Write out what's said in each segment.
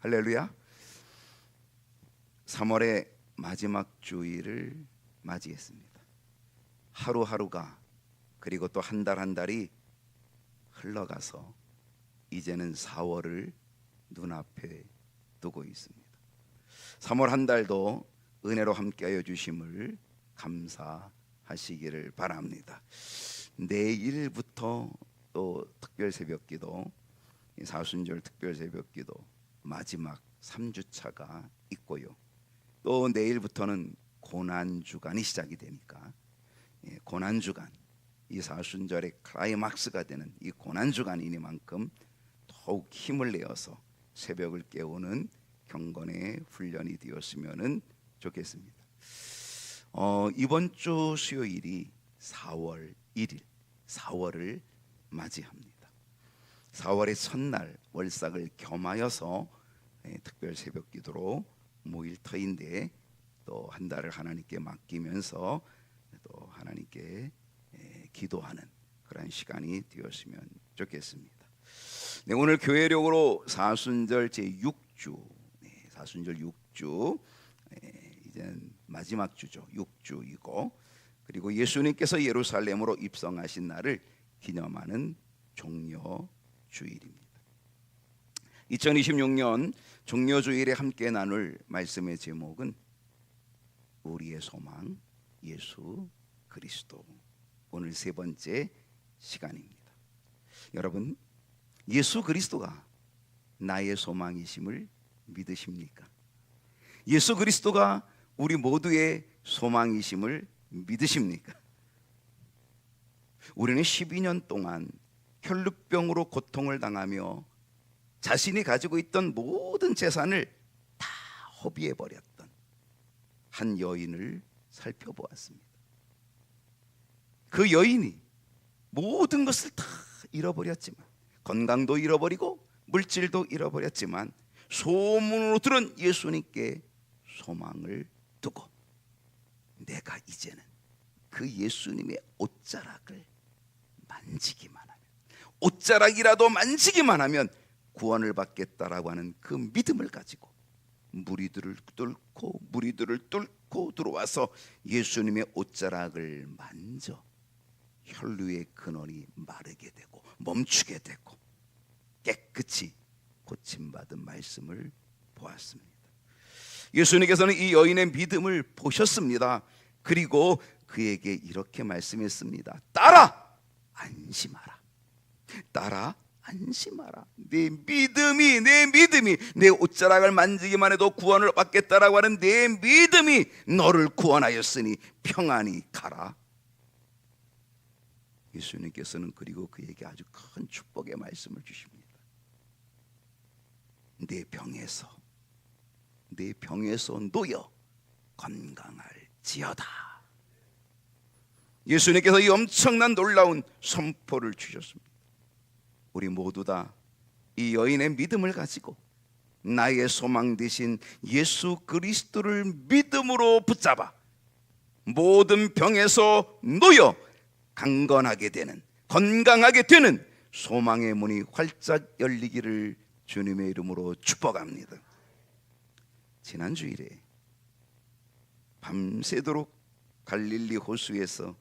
할렐루야. 3월의 마지막 주일을 맞이했습니다. 하루하루가 그리고 또 한 달 한 달이 흘러가서 이제는 4월을 눈앞에 두고 있습니다. 3월 한 달도 은혜로 함께하여 주심을 감사하시기를 바랍니다. 내일부터 또 특별 새벽기도, 사순절 특별 새벽기도 마지막 3주차가 있고요. 또 내일부터는 고난주간이 시작이 되니까 고난주간, 이 사순절의 클라이막스가 되는 이 고난주간이니만큼 더욱 힘을 내어서 새벽을 깨우는 경건의 훈련이 되었으면 좋겠습니다. 이번 주 수요일이 4월 1일 4월을 맞이합니다. 4월의 첫날 월삭을 겸하여서 특별 새벽 기도로 모일 터인데 또 한 달을 하나님께 맡기면서 또 하나님께 기도하는 그런 시간이 되었으면 좋겠습니다. 네, 오늘 교회력으로 사순절 제6주, 사순절 6주, 이제는 마지막 주죠. 6주이고, 그리고 예수님께서 예루살렘으로 입성하신 날을 기념하는 종려 주일입니다. 2026년 종려 주일에 함께 나눌 말씀의 제목은 우리의 소망 예수 그리스도. 오늘 세 번째 시간입니다. 여러분, 예수 그리스도가 나의 소망이심을 믿으십니까? 예수 그리스도가 우리 모두의 소망이심을 믿으십니까? 우리는 12년 동안 혈루병으로 고통을 당하며 자신이 가지고 있던 모든 재산을 다 허비해 버렸던 한 여인을 살펴보았습니다. 그 여인이 모든 것을 다 잃어버렸지만, 건강도 잃어버리고 물질도 잃어버렸지만 소문으로 들은 예수님께 소망을 두고 내가 이제는 그 예수님의 옷자락을 만지기만 하면, 옷자락이라도 만지기만 하면 구원을 받겠다라고 하는 그 믿음을 가지고 무리들을 뚫고 들어와서 예수님의 옷자락을 만져 혈루의 근원이 마르게 되고 멈추게 되고 깨끗이 고침받은 말씀을 보았습니다. 예수님께서는 이 여인의 믿음을 보셨습니다. 그리고 그에게 이렇게 말씀했습니다. 따라 안심하라. 따라 안심하라. 내 믿음이 내 옷자락을 만지기만 해도 구원을 받겠다라고 하는 내 믿음이 너를 구원하였으니 평안히 가라. 예수님께서는 그리고 그에게 아주 큰 축복의 말씀을 주십니다. 내 병에서 놓여 건강할지어다. 예수님께서 이 엄청난 놀라운 선포를 주셨습니다. 우리 모두 다 이 여인의 믿음을 가지고 나의 소망 되신 예수 그리스도를 믿음으로 붙잡아 모든 병에서 놓여 강건하게 되는, 건강하게 되는 소망의 문이 활짝 열리기를 주님의 이름으로 축복합니다. 지난 주일에 밤새도록 갈릴리 호수에서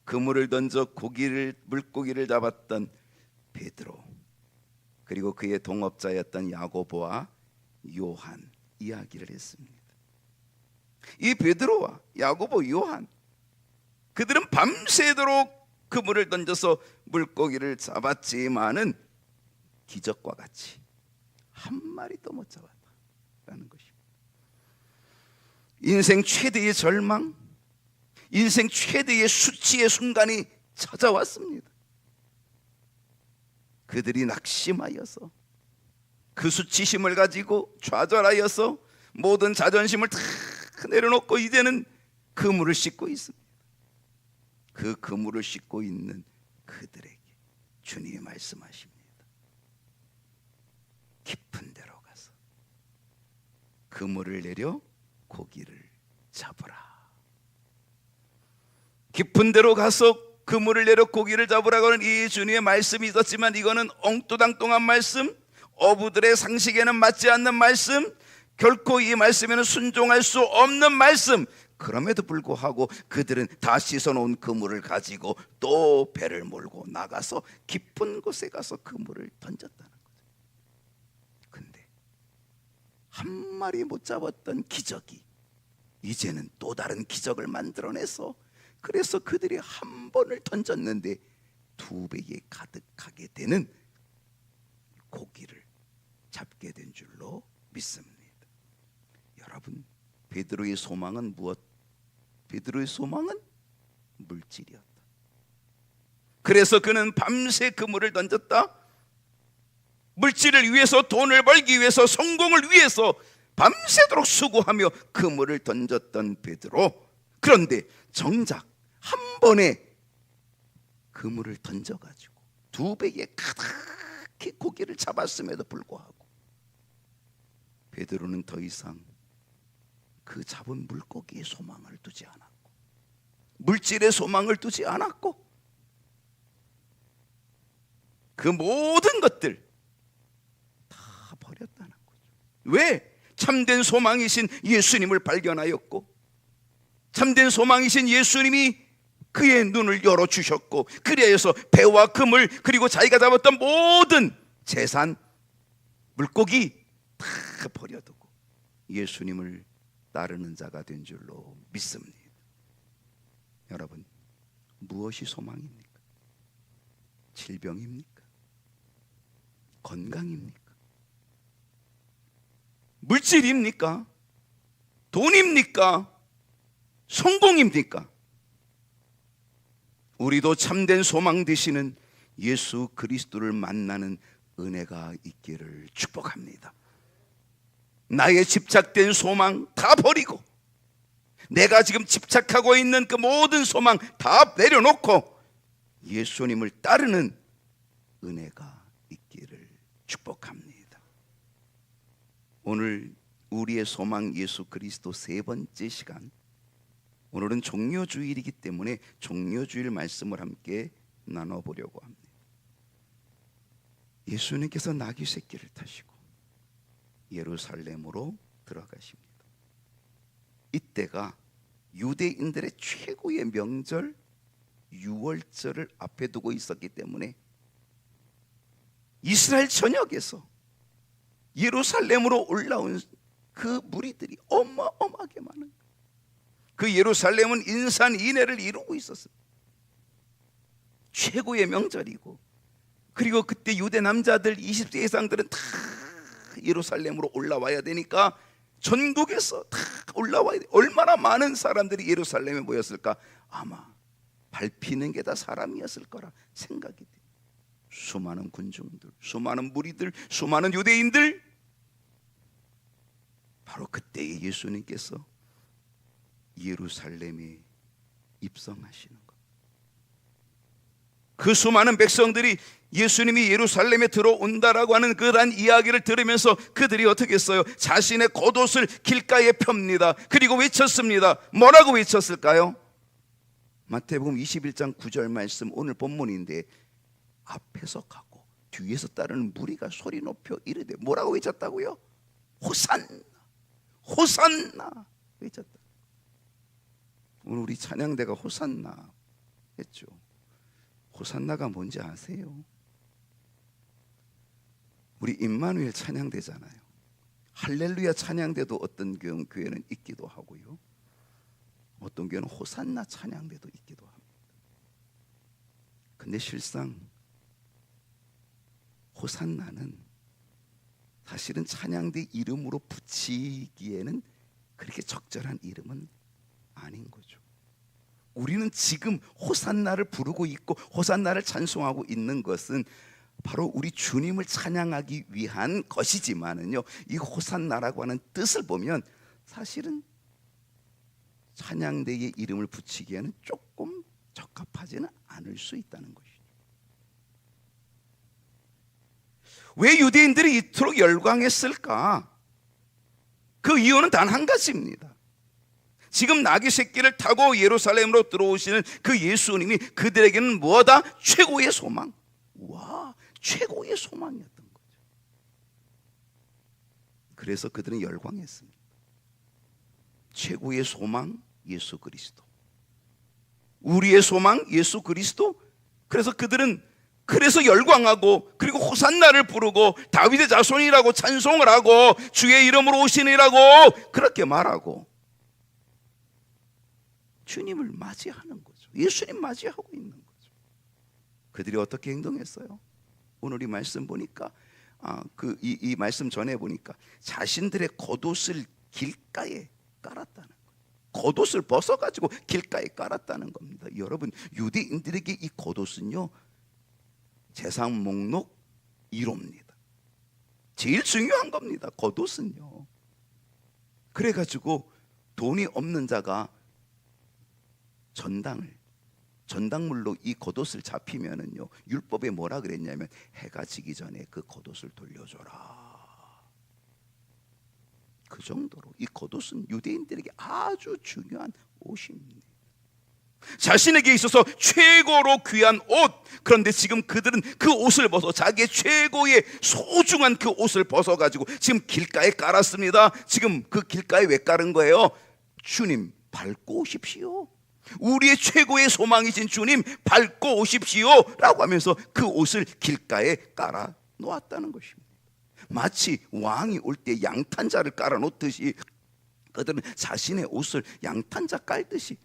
그물을 던져 물고기를 잡았던 베드로, 그리고 그의 동업자였던 야고보와 요한 이야기를 했습니다. 이 베드로와 야고보, 요한, 그들은 밤새도록 그물을 던져서 물고기를 잡았지만은 기적과 같이 한 마리도 못 잡았다라는 것입니다. 인생 최대의 절망, 인생 최대의 수치의 순간이 찾아왔습니다. 그들이 낙심하여서 그 수치심을 가지고 좌절하여서 모든 자존심을 다 내려놓고 이제는 그물을 씻고 있습니다. 그 그물을 씻고 있는 그들에게 주님이 말씀하십니다. 깊은 데로 가서 그물을 내려 고기를 잡으라. 깊은 데로 가서 그물을 내려 고기를 잡으라고 하는 이 주님의 말씀이 있었지만 이거는 엉뚱당뚱한 말씀, 어부들의 상식에는 맞지 않는 말씀, 결코 이 말씀에는 순종할 수 없는 말씀. 그럼에도 불구하고 그들은 다 씻어놓은 그물을 가지고 또 배를 몰고 나가서 깊은 곳에 가서 그물을 던졌다는 거죠. 근데 한 마리 못 잡았던 기적이 이제는 또 다른 기적을 만들어내서, 그래서 그들이 한 번을 던졌는데 2배에 가득하게 되는 고기를 잡게 된 줄로 믿습니다. 여러분, 베드로의 소망은 무엇? 베드로의 소망은 물질이었다. 그래서 그는 밤새 그물을 던졌다. 물질을 위해서, 돈을 벌기 위해서, 성공을 위해서 밤새도록 수고하며 그물을 던졌던 베드로. 그런데 정작 한 번에 그물을 던져가지고 2배에 가득히 고기를 잡았음에도 불구하고 베드로는 더 이상 그 잡은 물고기에 소망을 두지 않았고, 물질에 소망을 두지 않았고, 그 모든 것들 다 버렸다는 거죠. 왜? 참된 소망이신 예수님을 발견하였고, 참된 소망이신 예수님이 그의 눈을 열어주셨고, 그리하여서 배와 그물, 그리고 자기가 잡았던 모든 재산, 물고기 다 버려두고 예수님을 따르는 자가 된 줄로 믿습니다. 여러분, 무엇이 소망입니까? 질병입니까? 건강입니까? 물질입니까? 돈입니까? 성공입니까? 우리도 참된 소망 되시는 예수 그리스도를 만나는 은혜가 있기를 축복합니다. 나의 집착된 소망 다 버리고, 내가 지금 집착하고 있는 그 모든 소망 다 내려놓고 예수님을 따르는 은혜가 있기를 축복합니다. 오늘 우리의 소망 예수 그리스도 3번째 시간, 오늘은 종료주일이기 때문에 종료주일 말씀을 함께 나눠보려고 합니다. 예수님께서 나귀 새끼를 타시고 예루살렘으로 들어가십니다. 이때가 유대인들의 최고의 명절 유월절을 앞에 두고 있었기 때문에 이스라엘 전역에서 예루살렘으로 올라온 그 무리들이 어마어마하게 많은 거예요. 그 예루살렘은 인산인해를 이루고 있었어요. 최고의 명절이고, 그리고 그때 유대 남자들 20세 이상들은 다 예루살렘으로 올라와야 되니까 전국에서 다 올라와야 돼. 얼마나 많은 사람들이 예루살렘에 모였을까? 아마 밟히는 게 다 사람이었을 거라 생각이 돼요. 수많은 군중들, 수많은 무리들, 수많은 유대인들. 바로 그때에 예수님께서 예루살렘에 입성하시는 것. 그 수많은 백성들이 예수님이 예루살렘에 들어온다라고 하는 그러한 이야기를 들으면서 그들이 어떻게 했어요? 자신의 겉옷을 길가에 펴니다. 그리고 외쳤습니다. 뭐라고 외쳤을까요? 마태복음 21장 9절 말씀, 오늘 본문인데 앞에서 가고 뒤에서 따르는 무리가 소리 높여 이르되 뭐라고 외쳤다고요? 호산나, 호산나 외쳤다. 오늘 우리 찬양대가 호산나 했죠. 호산나가 뭔지 아세요? 우리 임마누엘 찬양대잖아요. 할렐루야 찬양대도 어떤 교회는 있기도 하고요, 어떤 교회는 호산나 찬양대도 있기도 합니다. 근데 실상 호산나는 사실은 찬양대 이름으로 붙이기에는 그렇게 적절한 이름은 아닌 거죠. 우리는 지금 호산나를 부르고 있고 호산나를 찬송하고 있는 것은 바로 우리 주님을 찬양하기 위한 것이지만은요, 이 호산나라고 하는 뜻을 보면 사실은 찬양대의 이름을 붙이기에는 조금 적합하지는 않을 수 있다는 것이죠. 왜 유대인들이 이토록 열광했을까? 그 이유는 단 한 가지입니다. 지금 나귀 새끼를 타고 예루살렘으로 들어오시는 그 예수님이 그들에게는 뭐다? 최고의 소망. 와, 최고의 소망이었던 거죠. 그래서 그들은 열광했습니다. 최고의 소망 예수 그리스도, 우리의 소망 예수 그리스도. 그래서 그들은 열광하고, 그리고 호산나를 부르고 다윗의 자손이라고 찬송을 하고 주의 이름으로 오시니라고 그렇게 말하고 주님을 맞이하는 거죠. 예수님 맞이하고 있는 거죠. 그들이 어떻게 행동했어요? 오늘 이 말씀 보니까 이 말씀 전에 보니까 자신들의 겉옷을 길가에 깔았다는 거예요. 겉옷을 벗어가지고 길가에 깔았다는 겁니다. 여러분, 유대인들에게 이 겉옷은요, 재산 목록 1호입니다. 제일 중요한 겁니다. 겉옷은요. 그래가지고 돈이 없는 자가 전당물로 이 겉옷을 잡히면은요, 율법에 뭐라 그랬냐면 해가 지기 전에 그 겉옷을 돌려줘라. 그 정도로 이 겉옷은 유대인들에게 아주 중요한 옷입니다. 자신에게 있어서 최고로 귀한 옷. 그런데 지금 그들은 그 옷을 벗어, 자기의 최고의 소중한 그 옷을 벗어가지고 지금 길가에 깔았습니다. 지금 그 길가에 왜 깔은 거예요? 주님 밟고 오십시오. 우리의 최고의 소망이신 주님 밟고 오십시오 라고 하면서 그 옷을 길가에 깔아 놓았다는 것입니다. 마치 왕이 올 때 양탄자를 깔아 놓듯이 그들은 자신의 옷을 양탄자 깔듯이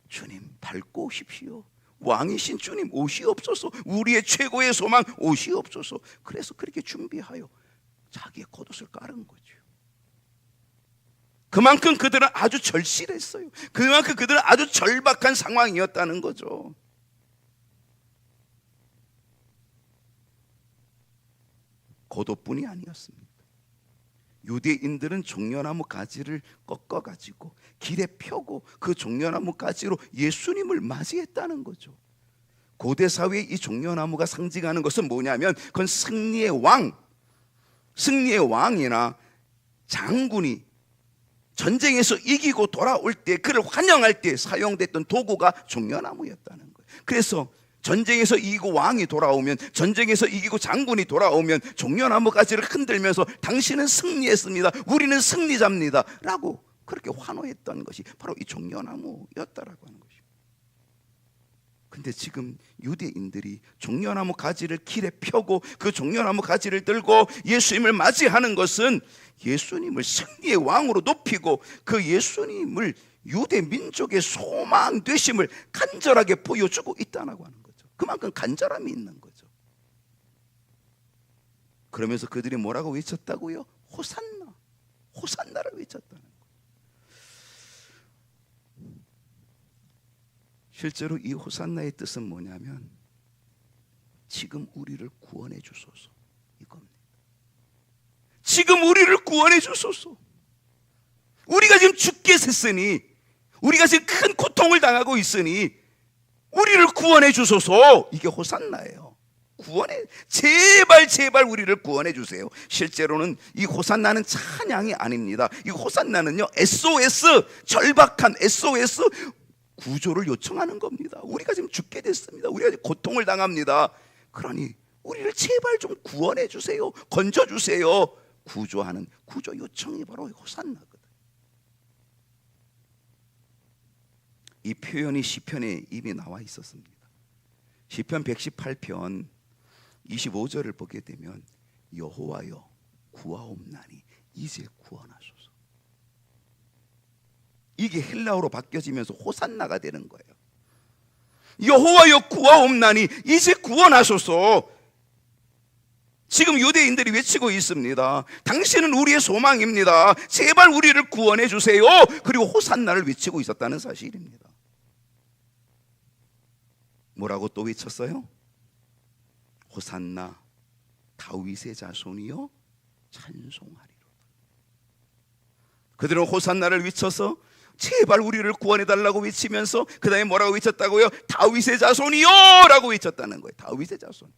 주님 밟고 오십시오. 왕이신 주님 오시옵소서. 우리의 최고의 소망 오시옵소서. 그래서 그렇게 준비하여 자기의 겉옷을 깔은 거죠. 그만큼 그들은 아주 절실했어요. 그만큼 그들은 아주 절박한 상황이었다는 거죠. 겉옷뿐이 아니었습니다. 유대인들은 종려나무 가지를 꺾어가지고 길에 펴고 그 종려나무 가지로 예수님을 맞이했다는 거죠. 고대 사회의 이 종려나무가 상징하는 것은 뭐냐면 그건 승리의 왕이나 장군이 전쟁에서 이기고 돌아올 때 그를 환영할 때 사용됐던 도구가 종려나무였다는 거예요. 그래서 전쟁에서 이기고 왕이 돌아오면, 전쟁에서 이기고 장군이 돌아오면 종려나무 가지를 흔들면서 당신은 승리했습니다, 우리는 승리자입니다 라고 그렇게 환호했던 것이 바로 이 종려나무였다라고 하는 것입니다. 근데 지금 유대인들이 종려나무 가지를 길에 펴고 그 종려나무 가지를 들고 예수님을 맞이하는 것은 예수님을 승리의 왕으로 높이고 그 예수님을 유대 민족의 소망 되심을 간절하게 보여주고 있다고 하는 거죠. 그만큼 간절함이 있는 거죠. 그러면서 그들이 뭐라고 외쳤다고요? 호산나, 호산나를 외쳤다는 거예요. 실제로 이 호산나의 뜻은 뭐냐면 지금 우리를 구원해 주소서 이겁니다. 지금 우리를 구원해 주소서. 우리가 지금 죽게 샜으니, 우리가 지금 큰 고통을 당하고 있으니 우리를 구원해 주소서. 이게 호산나예요. 제발 우리를 구원해 주세요. 실제로는 이 호산나는 찬양이 아닙니다. 이 호산나는요, SOS, 절박한 SOS 구조를 요청하는 겁니다. 우리가 지금 죽게 됐습니다. 우리가 지금 고통을 당합니다. 그러니 우리를 제발 좀 구원해 주세요, 건져 주세요. 구조하는 구조 요청이 바로 호산나거든. 이 표현이 시편에 이미 나와 있었습니다. 시편 118편 25절을 보게 되면 여호와여 구하옵나니 이제 구원하소서. 이게 헬라어로 바뀌어지면서 호산나가 되는 거예요. 여호와여 구하옵나니 이제 구원하소서. 지금 유대인들이 외치고 있습니다. 당신은 우리의 소망입니다. 제발 우리를 구원해 주세요. 그리고 호산나를 외치고 있었다는 사실입니다. 뭐라고 또 외쳤어요? 호산나 다윗의 자손이여 찬송하리로다. 그들은 호산나를 외쳐서 제발 우리를 구원해 달라고 외치면서 그 다음에 뭐라고 외쳤다고요? 다윗의 자손이여 라고 외쳤다는 거예요. 다윗의 자손.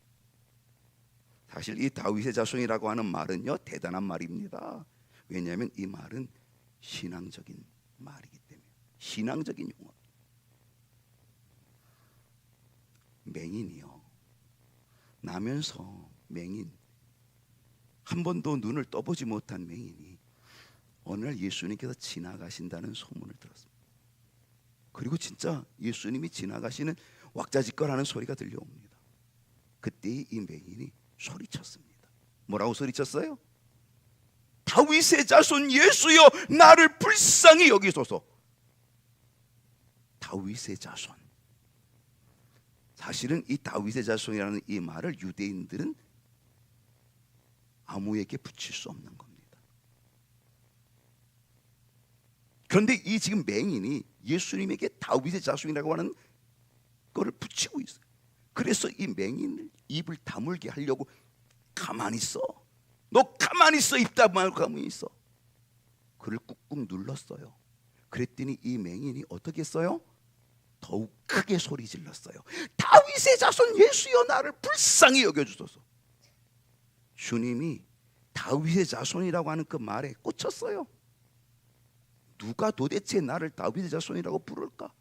사실 이 다윗의 자손이라고 하는 말은요, 대단한 말입니다. 왜냐하면 이 말은 신앙적인 말이기 때문에. 신앙적인 용어. 맹인이요, 나면서 맹인, 한 번도 눈을 떠보지 못한 맹인이 어느 날 예수님께서 지나가신다는 소문을 들었습니다. 그리고 진짜 예수님이 지나가시는 왁자지껄하는 소리가 들려옵니다. 그때 이 맹인이 소리쳤습니다. 뭐라고 소리쳤어요? 다윗의 자손 예수여, 나를 불쌍히 여기소서. 다윗의 자손. 사실은 이 다윗의 자손이라는 이 말을 유대인들은 아무에게 붙일 수 없는 겁니다. 그런데 이 지금 맹인이 예수님에게 다윗의 자손이라고 하는 거를 붙이고 있어요. 그래서 이 맹인을 입을 다물게 하려고, 가만히 있어, 너 가만히 있어, 입 다물고 가만히 있어. 그를 꾹꾹 눌렀어요. 그랬더니 이 맹인이 어떻게 했어요? 더욱 크게 소리 질렀어요. 다윗의 자손 예수여, 나를 불쌍히 여겨주소서. 주님이 다윗의 자손이라고 하는 그 말에 꽂혔어요. 누가 도대체 나를 다윗의 자손이라고 부를까?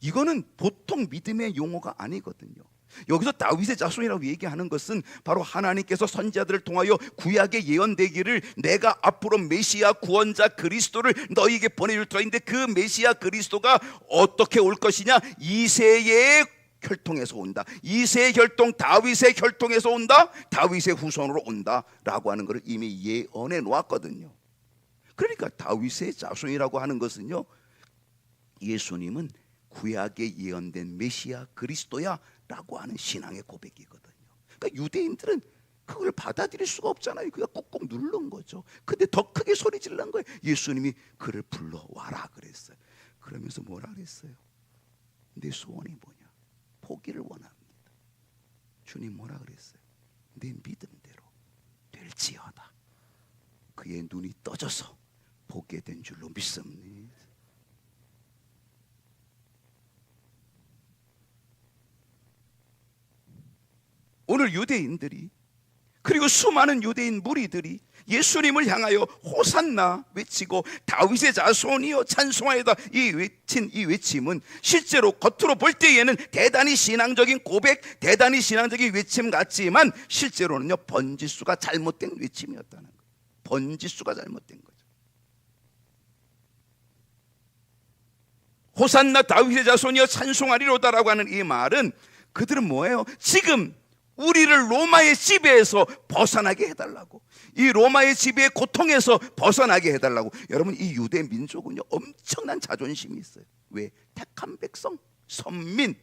이거는 보통 믿음의 용어가 아니거든요. 여기서 다윗의 자손이라고 얘기하는 것은 바로 하나님께서 선지자들을 통하여 구약에 예언되기를 내가 앞으로 메시아 구원자 그리스도를 너희에게 보내줄 터인데, 그 메시아 그리스도가 어떻게 올 것이냐? 이새의 혈통에서 온다. 이새의 혈통, 다윗의 혈통에서 온다. 다윗의 후손으로 온다 라고 하는 것을 이미 예언해 놓았거든요. 그러니까 다윗의 자손이라고 하는 것은요, 예수님은 구약에 예언된 메시아 그리스도야 라고 하는 신앙의 고백이거든요. 그러니까 유대인들은 그걸 받아들일 수가 없잖아요. 그가 꾹꾹 누른 거죠. 근데 더 크게 소리 지르는 거예요. 예수님이 그를 불러와라 그랬어요. 그러면서 뭐라 그랬어요? 내 소원이 뭐냐? 보기를 원합니다. 주님 뭐라 그랬어요? 내 믿음대로 될지어다. 그의 눈이 떠져서 보게 된 줄로 믿습니다. 오늘 유대인들이, 그리고 수많은 유대인 무리들이 예수님을 향하여 호산나 외치고 다윗의 자손이여 찬송하여다 외친 이 외침은 실제로 겉으로 볼 때에는 대단히 신앙적인 고백, 대단히 신앙적인 외침 같지만 실제로는요, 번지수가 잘못된 외침이었다는 거예요. 번지수가 잘못된 거죠. 호산나 다윗의 자손이여 찬송하리로다라고 하는 이 말은, 그들은 뭐예요? 지금 우리를 로마의 지배에서 벗어나게 해달라고, 이 로마의 지배의 고통에서 벗어나게 해달라고. 여러분, 이 유대 민족은요, 엄청난 자존심이 있어요. 왜? 택한 백성, 선민.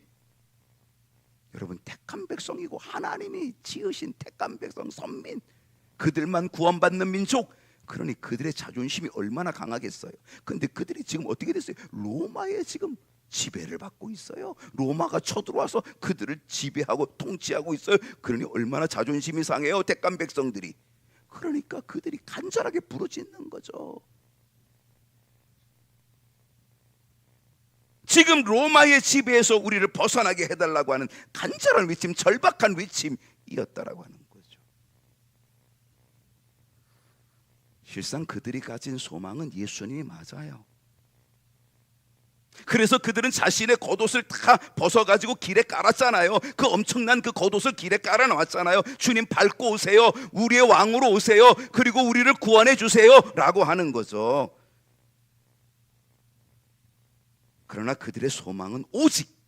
여러분, 택한 백성이고 하나님이 지으신 택한 백성, 선민, 그들만 구원받는 민족. 그러니 그들의 자존심이 얼마나 강하겠어요. 근데 그들이 지금 어떻게 됐어요? 로마의 지금 지배를 받고 있어요. 로마가 쳐들어와서 그들을 지배하고 통치하고 있어요. 그러니 얼마나 자존심이 상해요, 택한 백성들이. 그러니까 그들이 간절하게 부르짖는 거죠. 지금 로마의 지배에서 우리를 벗어나게 해달라고 하는 간절한 외침, 절박한 외침이었다라고 하는 거죠. 실상 그들이 가진 소망은 예수님이 맞아요. 그래서 그들은 자신의 겉옷을 다 벗어가지고 길에 깔았잖아요. 그 엄청난 그 겉옷을 길에 깔아놨잖아요. 주님 밟고 오세요, 우리의 왕으로 오세요, 그리고 우리를 구원해 주세요 라고 하는 거죠. 그러나 그들의 소망은 오직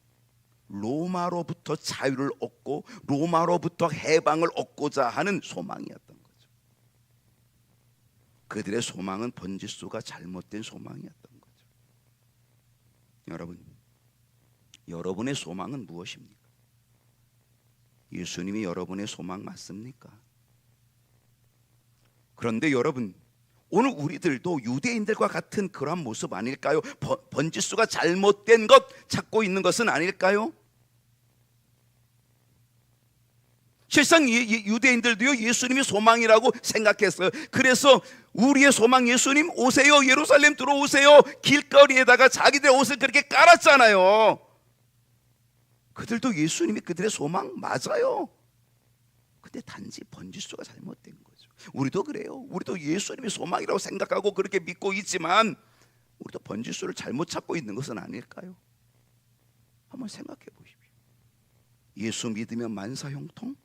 로마로부터 자유를 얻고 로마로부터 해방을 얻고자 하는 소망이었던 거죠. 그들의 소망은 번지수가 잘못된 소망이었던 거죠. 여러분, 여러분의 소망은 무엇입니까? 예수님이 여러분의 소망 맞습니까? 그런데 여러분, 오늘 우리들도 유대인들과 같은 그러한 모습 아닐까요? 번지수가 잘못된 것 찾고 있는 것은 아닐까요? 실상 유대인들도요, 예수님이 소망이라고 생각했어요. 그래서 우리의 소망 예수님 오세요, 예루살렘 들어오세요, 길거리에다가 자기들의 옷을 그렇게 깔았잖아요. 그들도 예수님이 그들의 소망 맞아요. 근데 단지 번지수가 잘못된 거죠. 우리도 그래요. 우리도 예수님이 소망이라고 생각하고 그렇게 믿고 있지만 우리도 번지수를 잘못 찾고 있는 것은 아닐까요? 한번 생각해 보십시오. 예수 믿으면 만사형통?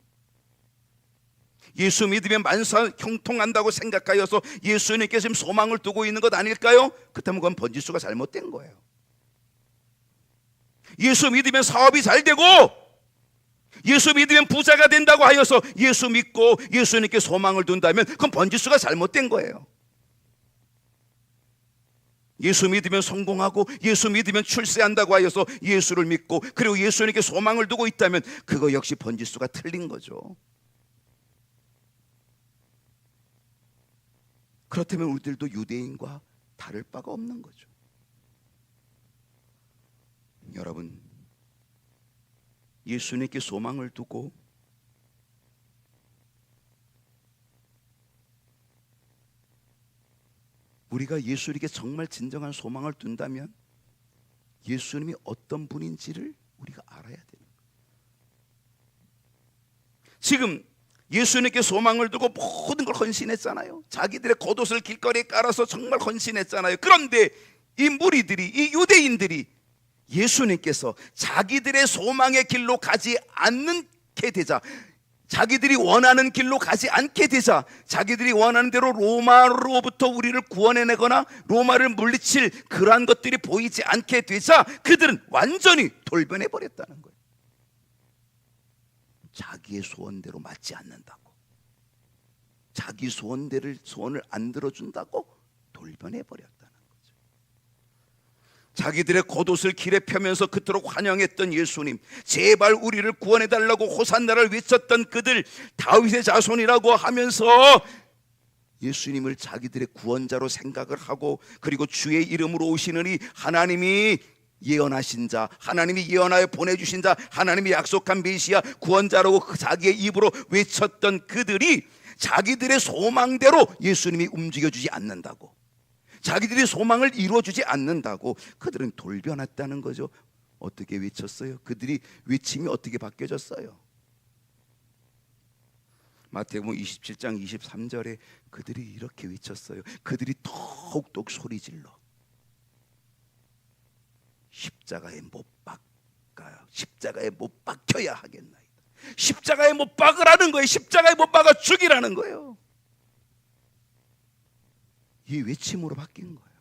예수 믿으면 만사 형통한다고 생각하여서 예수님께 지금 소망을 두고 있는 것 아닐까요? 그렇다면 그건 번지수가 잘못된 거예요. 예수 믿으면 사업이 잘 되고, 예수 믿으면 부자가 된다고 하여서 예수 믿고 예수님께 소망을 둔다면 그건 번지수가 잘못된 거예요. 예수 믿으면 성공하고 예수 믿으면 출세한다고 하여서 예수를 믿고 그리고 예수님께 소망을 두고 있다면 그거 역시 번지수가 틀린 거죠. 그렇다면 우리들도 유대인과 다를 바가 없는 거죠. 여러분, 예수님께 소망을 두고 우리가 예수님께 정말 진정한 소망을 둔다면 예수님이 어떤 분인지를 우리가 알아야 되는 거예요. 지금 예수님께 소망을 두고 모든 걸 헌신했잖아요. 자기들의 겉옷을 길거리에 깔아서 정말 헌신했잖아요. 그런데 이 무리들이, 이 유대인들이 예수님께서 자기들의 소망의 길로 가지 않게 되자, 자기들이 원하는 길로 가지 않게 되자, 자기들이 원하는 대로 로마로부터 우리를 구원해내거나 로마를 물리칠 그러한 것들이 보이지 않게 되자 그들은 완전히 돌변해 버렸다는 거예요. 자기의 소원대로 맞지 않는다고, 자기 소원을 안 들어준다고 돌변해 버렸다는 거죠. 자기들의 겉옷을 길에 펴면서 그토록 환영했던 예수님, 제발 우리를 구원해달라고 호산나를 외쳤던 그들, 다윗의 자손이라고 하면서 예수님을 자기들의 구원자로 생각을 하고, 그리고 주의 이름으로 오시느니 하나님이 예언하신 자, 하나님이 예언하여 보내주신 자, 하나님이 약속한 메시아 구원자라고 자기의 입으로 외쳤던 그들이 자기들의 소망대로 예수님이 움직여주지 않는다고, 자기들의 소망을 이루어주지 않는다고 그들은 돌변했다는 거죠. 어떻게 외쳤어요? 그들이 외침이 어떻게 바뀌어졌어요? 마태복음 27장 23절에 그들이 이렇게 외쳤어요. 그들이 더욱더욱 소리질러 십자가에 못 박혀야 하겠나이다. 십자가에 못 박으라는 거예요. 십자가에 못 박아 죽이라는 거예요. 이 외침으로 바뀐 거예요.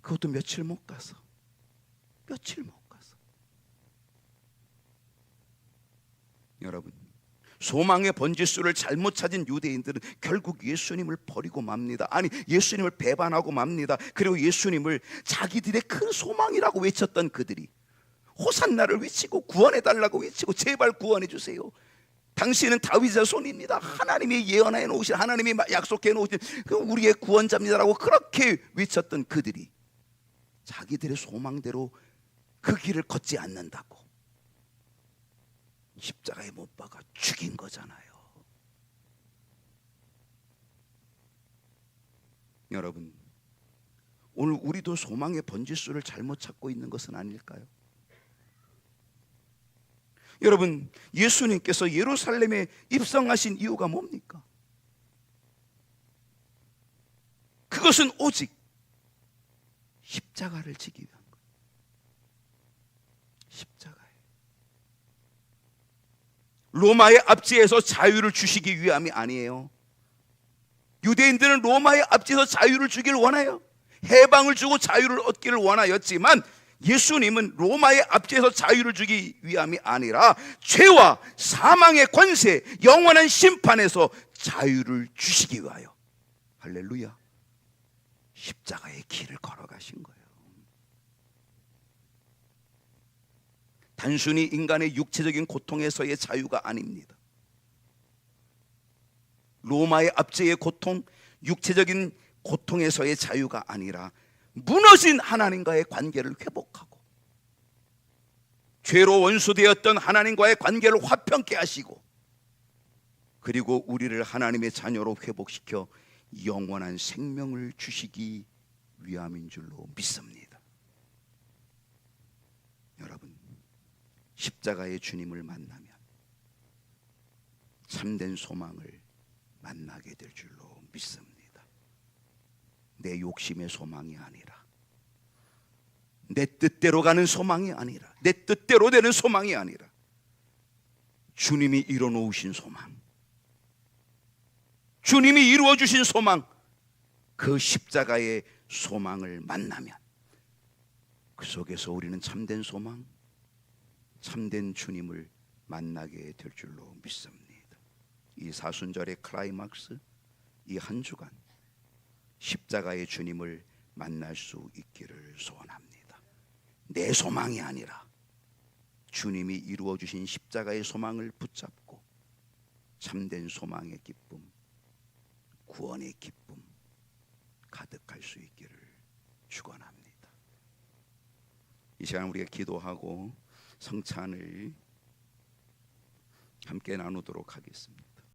그것도 며칠 못 가서. 여러분, 소망의 번지수를 잘못 찾은 유대인들은 결국 예수님을 버리고 맙니다. 아니, 예수님을 배반하고 맙니다. 그리고 예수님을 자기들의 큰 소망이라고 외쳤던 그들이 호산나를 외치고 구원해달라고 외치고 제발 구원해 주세요. 당신은 다윗의 자손입니다. 하나님이 예언해 놓으신, 하나님이 약속해 놓으신 우리의 구원자입니다라고 그렇게 외쳤던 그들이 자기들의 소망대로 그 길을 걷지 않는다고 십자가에 못 박아 죽인 거잖아요. 여러분, 오늘 우리도 소망의 번지수를 잘못 찾고 있는 것은 아닐까요? 여러분, 예수님께서 예루살렘에 입성하신 이유가 뭡니까? 그것은 오직 십자가를 지기 위한 거예요. 십자가에 로마의 압제에서 자유를 주시기 위함이 아니에요. 유대인들은 로마의 압제에서 자유를 주기를 원해요. 해방을 주고 자유를 얻기를 원하였지만 예수님은 로마의 압제에서 자유를 주기 위함이 아니라 죄와 사망의 권세, 영원한 심판에서 자유를 주시기 위하여, 할렐루야, 십자가의 길을 걸어가신 거예요. 단순히 인간의 육체적인 고통에서의 자유가 아닙니다. 로마의 압제의 고통, 육체적인 고통에서의 자유가 아니라 무너진 하나님과의 관계를 회복하고 죄로 원수되었던 하나님과의 관계를 화평케 하시고 그리고 우리를 하나님의 자녀로 회복시켜 영원한 생명을 주시기 위함인 줄로 믿습니다. 여러분, 십자가의 주님을 만나면 참된 소망을 만나게 될 줄로 믿습니다. 내 욕심의 소망이 아니라, 내 뜻대로 가는 소망이 아니라, 내 뜻대로 되는 소망이 아니라 주님이 이뤄놓으신 소망, 주님이 이루어 주신 소망, 그 십자가의 소망을 만나면 그 속에서 우리는 참된 소망, 참된 주님을 만나게 될 줄로 믿습니다. 이 사순절의 클라이막스, 이 한 주간 십자가의 주님을 만날 수 있기를 소원합니다. 내 소망이 아니라 주님이 이루어 주신 십자가의 소망을 붙잡고 참된 소망의 기쁨, 구원의 기쁨 가득할 수 있기를 축원합니다. 이 시간 우리가 기도하고 성찬을 함께 나누도록 하겠습니다.